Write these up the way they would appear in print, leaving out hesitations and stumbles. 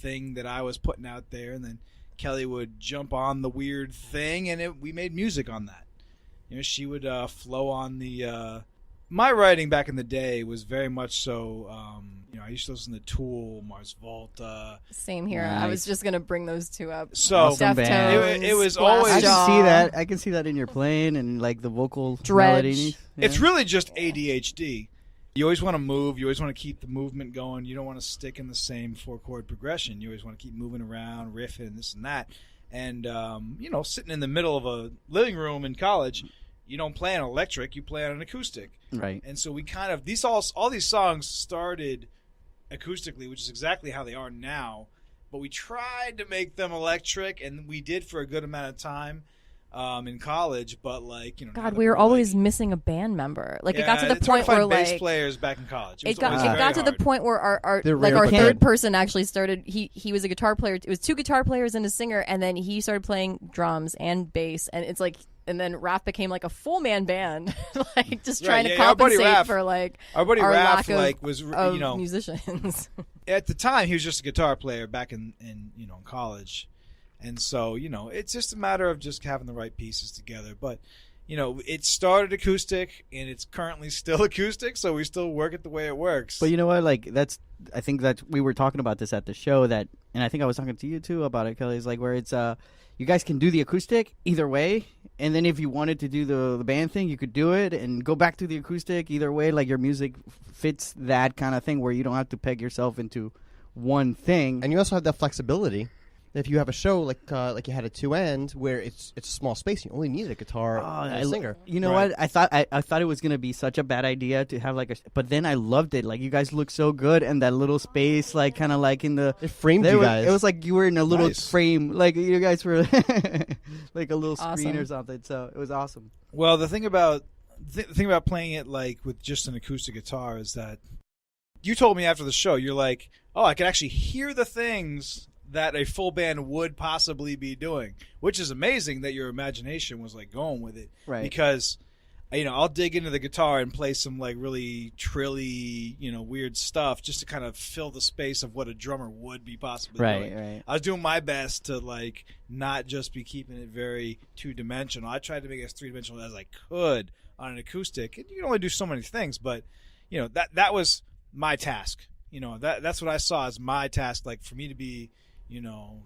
thing that I was putting out there, and then Kelly would jump on the weird thing, and we made music on that. She would flow on the. My writing back in the day was very much so. I used to listen to Tool, Mars Volta. Same here. Nice. I was just gonna bring those two up. So awesome Deftones, it was always. I can see that in your playing and like the vocal melodies. Yeah. It's really just ADHD. You always want to move. You always want to keep the movement going. You don't want to stick in the same 4-chord progression. You always want to keep moving around, riffing, this and that. And sitting in the middle of a living room in college, you don't play on electric. You play on an acoustic. Right. And so we kind of all these songs started acoustically, which is exactly how they are now. But we tried to make them electric, and we did for a good amount of time in college. But God, we were always missing a band member. It got to the point where bass players back in college. It got to the point where our third person actually started. He was a guitar player. It was 2 guitar players and a singer, and then he started playing drums and bass, and it's like. And then Raph became like a full man band, just trying to compensate for our buddy our Raph lack was musicians. At the time, he was just a guitar player back in college, and so it's just a matter of just having the right pieces together. But it started acoustic, and it's currently still acoustic, so we still work it the way it works. But you know what? I think that we were talking about this at the show and I think I was talking to you too about it, Kelly. It's where it's you guys can do the acoustic either way, and then if you wanted to do the band thing, you could do it and go back to the acoustic either way. Your music fits that kind of thing where you don't have to peg yourself into one thing, and you also have that flexibility. If you have a show like you had at 2 End where it's a small space, you only need a guitar and a singer. You know what? I thought it was gonna be such a bad idea to have but then I loved it. You guys look so good, and that little space, kind of in the it framed you guys. It was like you were in a little frame, you guys were like a little awesome. screen or something. So it was awesome. Well, the thing about playing it with just an acoustic guitar is that you told me after the show, you're like, oh, I can actually hear the things that a full band would possibly be doing, which is amazing that your imagination was going with it. Right. Because, I'll dig into the guitar and play some really trilly, weird stuff just to kind of fill the space of what a drummer would be possibly doing. Right. I was doing my best to not just be keeping it very 2-dimensional. I tried to make it as 3-dimensional as I could on an acoustic. And you can only do so many things, but that was my task. That's what I saw as my task. For me to be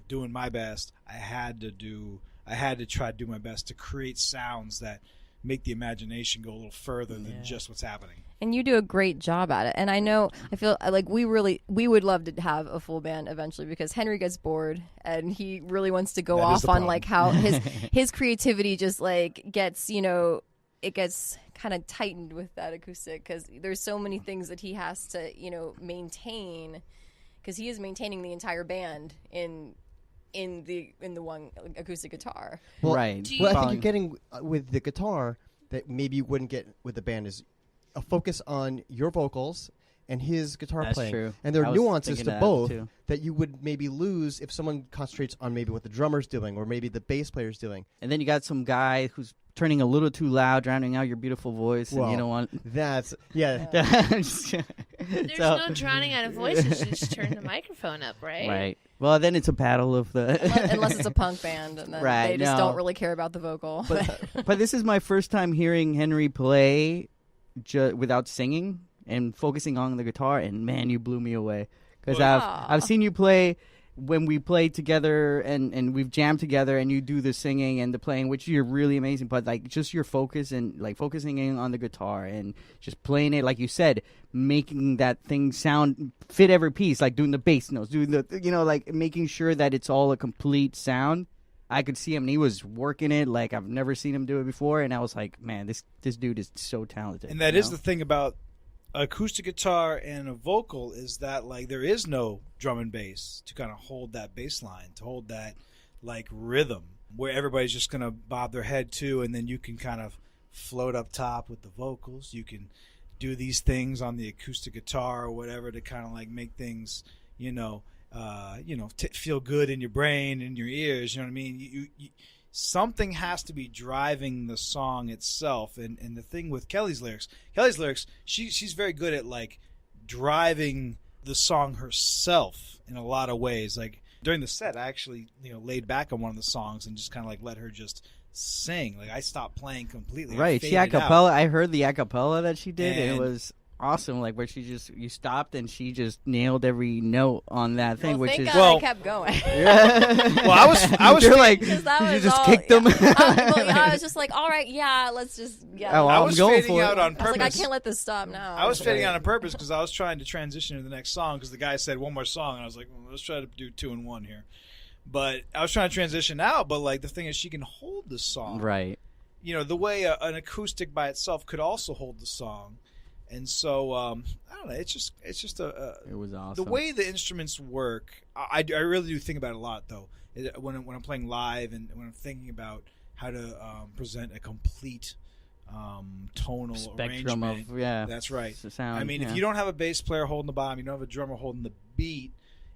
doing my best, I had to try to do my best to create sounds that make the imagination go a little further than just what's happening. And you do a great job at it. And I feel like we would love to have a full band eventually, because Henry gets bored and he really wants to go off on how his creativity just gets, it gets kind of tightened with that acoustic, because there's so many things that he has to, maintain. Because he is maintaining the entire band in the one acoustic guitar. Well, right. I think you're getting with the guitar that maybe you wouldn't get with the band is a focus on your vocals and his guitar playing. True. And there are nuances to both too. that you would maybe lose if someone concentrates on maybe what the drummer's doing or maybe the bass player's doing. And then you got some guy who's turning a little too loud, drowning out your beautiful voice, and you don't want... That's... There's no drowning out a voice. You just turn the microphone up, right? Right. Well, then it's a battle of the... unless it's a punk band, and then they just don't really care about the vocal. But this is my first time hearing Henry play without singing and focusing on the guitar, and man, you blew me away. Because I've seen you play when we play together and we've jammed together, and you do the singing and the playing, which you're really amazing. But just your focus and focusing in on the guitar and just playing it, like you said, making that thing sound fit every piece, doing the bass notes, doing the making sure that it's all a complete sound. I could see him, and he was working it like I've never seen him do it before, and I was like, man, this dude is so talented. And that is the thing about acoustic guitar and a vocal, is that there is no drum and bass to kind of hold that bass line, to hold that rhythm where everybody's just going to bob their head to, and then you can kind of float up top with the vocals. You can do these things on the acoustic guitar or whatever to kind of make things feel good in your brain and your ears. You know what I mean? You something has to be driving the song itself. And the thing with Kelly's lyrics, she's very good at driving the song herself in a lot of ways. Like during the set, I actually laid back on one of the songs and just kind of like let her just sing. Like I stopped playing completely. Right, she acapella. I heard the acapella that she did, and it was awesome. Like where you stopped and she just nailed every note on that thing, which thank is God I kept going. Well, I was You're like, Because that you was just all- kicked them. I was just like, all right, yeah, let's just Oh, I I'm was going fading for it. out on I was purpose. like, I can't let this stop now. I was fading out on purpose because I was trying to transition to the next song because the guy said one more song and I was like, well, let's try to do 2 in 1 here. But I was trying to transition out, but like the thing is she can hold the song. Right. The way an acoustic by itself could also hold the song. And so I don't know, it's just It was awesome. the way the instruments work. I really do think about it a lot though. When I'm playing live and when I'm thinking about how to present a complete tonal spectrum arrangement. of That's right. sound. I mean, if you don't have a bass player holding the bottom, you don't have a drummer holding the beat,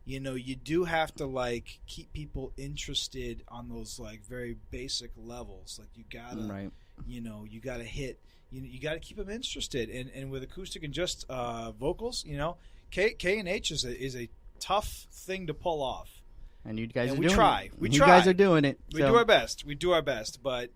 you do have to like keep people interested on those like very basic levels. Like you gotta, right. You gotta hit. You gotta keep them interested. And with acoustic and just vocals, K and H is a tough thing to pull off. And you guys And are we doing try. it. We you try. guys are doing it. We do our best. We do our best, but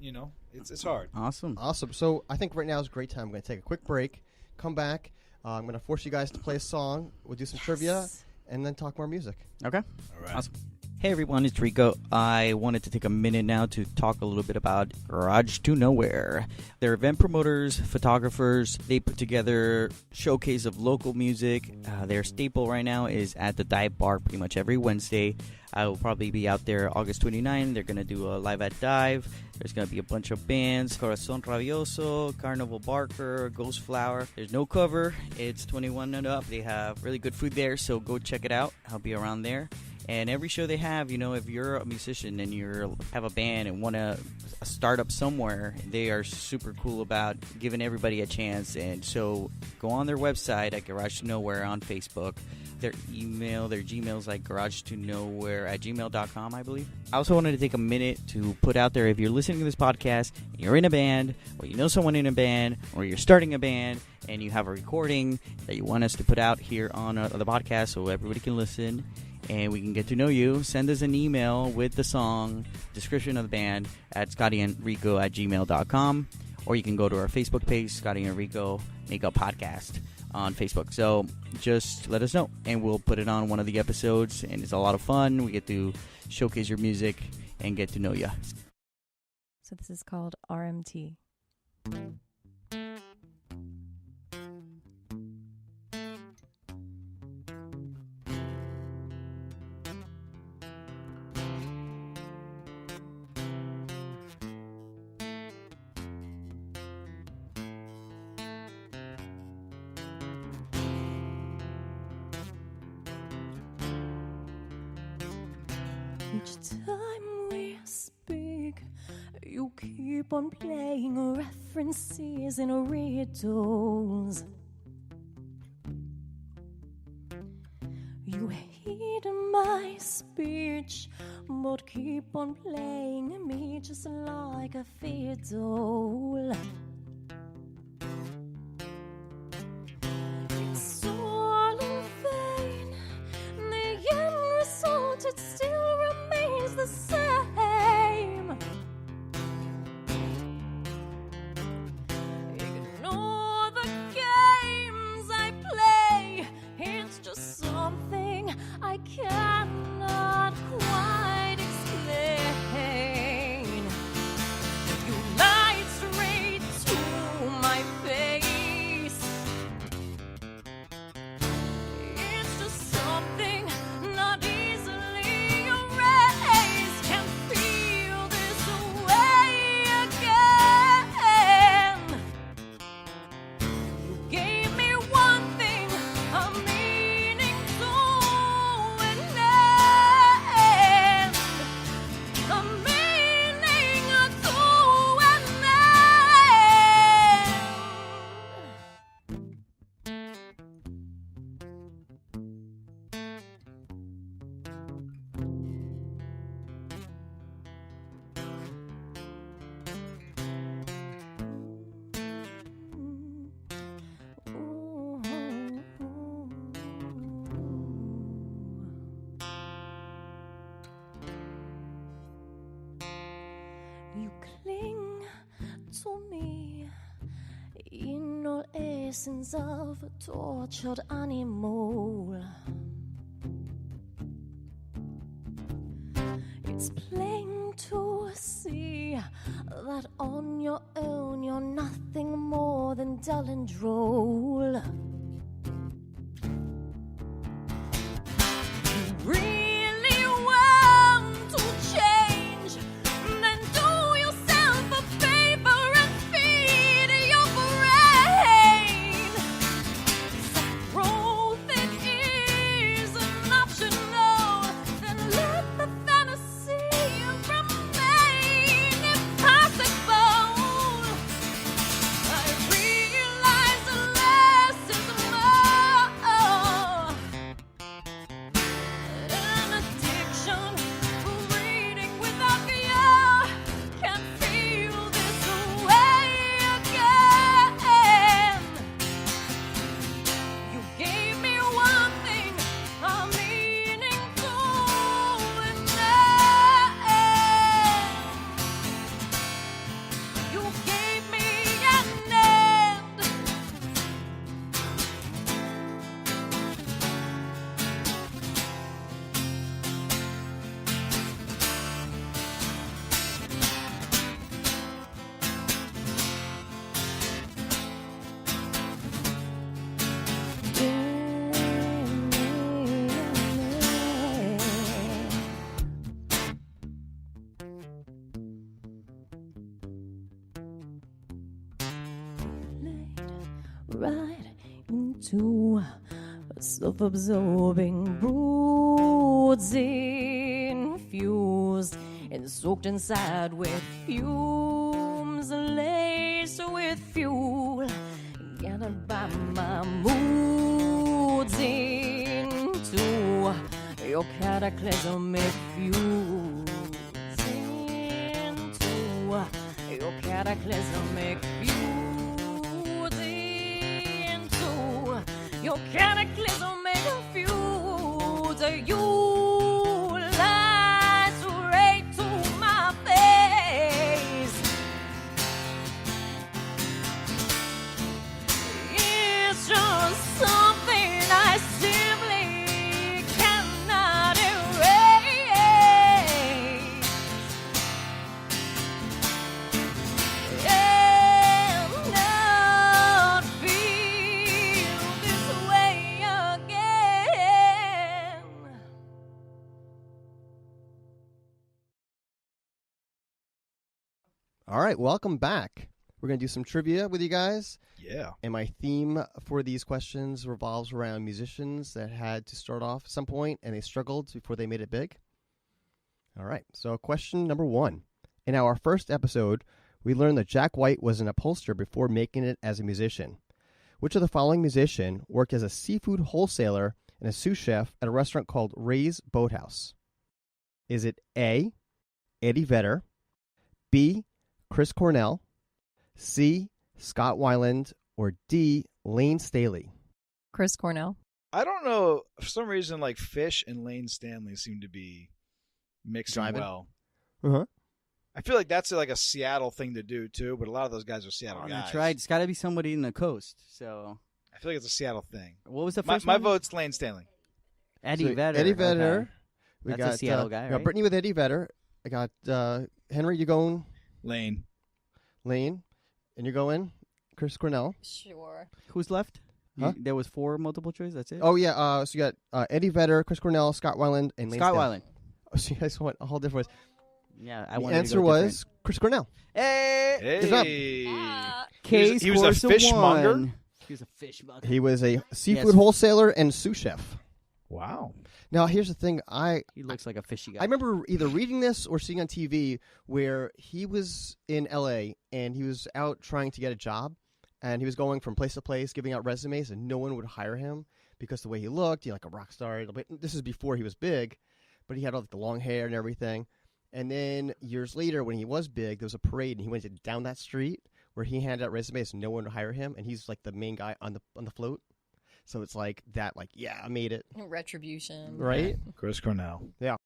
it's hard. Awesome. Awesome. So I think right now is a great time. I'm going to take a quick break, come back. I'm going to force you guys to play a song. We'll do some trivia, and then talk more music. Okay. All right. Awesome. Hey everyone, it's Rico. I wanted to take a minute now to talk a little bit about Garage to Nowhere. They're event promoters, photographers. They put together a showcase of local music. Their staple right now is at the Dive Bar pretty much every Wednesday. I will probably be out there August 29. They're going to do a live at Dive. There's going to be a bunch of bands. Corazon Rabioso, Carnival Barker, Ghost Flower. There's no cover. It's 21 and up. They have really good food there, so go check it out. I'll be around there. And every show they have, if you're a musician and you have a band and want to start up somewhere, they are super cool about giving everybody a chance. And so go on their website at Garage to Nowhere on Facebook. Their Gmail is like garagetonowhere@gmail.com, I believe. I also wanted to take a minute to put out there, if you're listening to this podcast, and you're in a band, or you know someone in a band, or you're starting a band, and you have a recording that you want us to put out here on the podcast so everybody can listen, and we can get to know you, send us an email with the song, description of the band, at scottyandrico@gmail.com, or you can go to our Facebook page, Scotty and Rico Makeup Podcast on Facebook. So just let us know, and we'll put it on one of the episodes, and it's a lot of fun. We get to showcase your music and get to know you. So this is called RMT. Each time we speak, you keep on playing references and riddles. You heed my speech, but keep on playing me just like a fiddle. It's all in vain. The end result, it still remains the same. Ignore the games I play. It's just something I cannot quite explain. You lied straight to my face. It's just something not easily You cling to me in all essence of a tortured animal. It's plain to see that on your own you're nothing more than dull and droll. You really want to change? Then do yourself a favor and feed your brain. Growth it is an optional, then let the fantasy remain impossible. I realize less is more. An addiction for reading without fear. Can't feel this way again. You gave me one thing, a meaningful end. You gave me an end. Right into a self-absorbing broods infused and soaked inside with fumes laced with fuel, gathered by my moods into your cataclysmic fuse, into your cataclysmic fuse, into your cataclysmic fuse. You lied straight to my face. It's just something I simply cannot erase. And not feel this way again. All right, welcome back. We're going to do some trivia with you guys. Yeah. And my theme for these questions revolves around musicians that had to start off at some point and they struggled before they made it big. All right, so question number 1. In our first episode, we learned that Jack White was an upholsterer before making it as a musician. Which of the following musician worked as a seafood wholesaler and a sous chef at a restaurant called Ray's Boathouse? Is it A, Eddie Vedder, B, Chris Cornell, C, Scott Weiland, or D, Lane Staley? Chris Cornell. I don't know. For some reason, like Fish and Lane Stanley seem to be mixing Driving? well. Uh-huh. I feel like that's like a Seattle thing to do too, but a lot of those guys are Seattle guys. That's right. It's got to be somebody in the coast. So, I feel like it's a Seattle thing. what was the My first one? vote's Lane Stanley. Eddie So Vedder. Eddie Vedder. Okay. We That's got a Seattle guy, we got right? Brittany with Eddie Vedder. I got Henry, you going Lane. Lane, and you're going Chris Cornell. Sure. Who's left? Huh? There was 4 multiple choice. That's it. Oh yeah, so you got Eddie Vedder, Chris Cornell, Scott Weiland, and Lane Scott Stanley. Weiland. Oh, so you guys went a whole different way. Yeah, I The wanted to answer go was Chris Cornell. Hey, Good job. Hey. Case he was a scores to fishmonger? 1. He was a fishmonger. He was a seafood Yes. wholesaler and sous chef. Wow. Now here's the thing, He looks like a fishy guy. I remember either reading this or seeing on TV where he was in LA and he was out trying to get a job and he was going from place to place giving out resumes and no one would hire him because the way he looked, like a rock star. This is before he was big, but he had all the long hair and everything. And then years later when he was big, there was a parade and he went down that street where he handed out resumes and no one would hire him and he's like the main guy on the float. So it's like that, like, yeah, I made it. Retribution. Right? Chris Cornell. Yeah.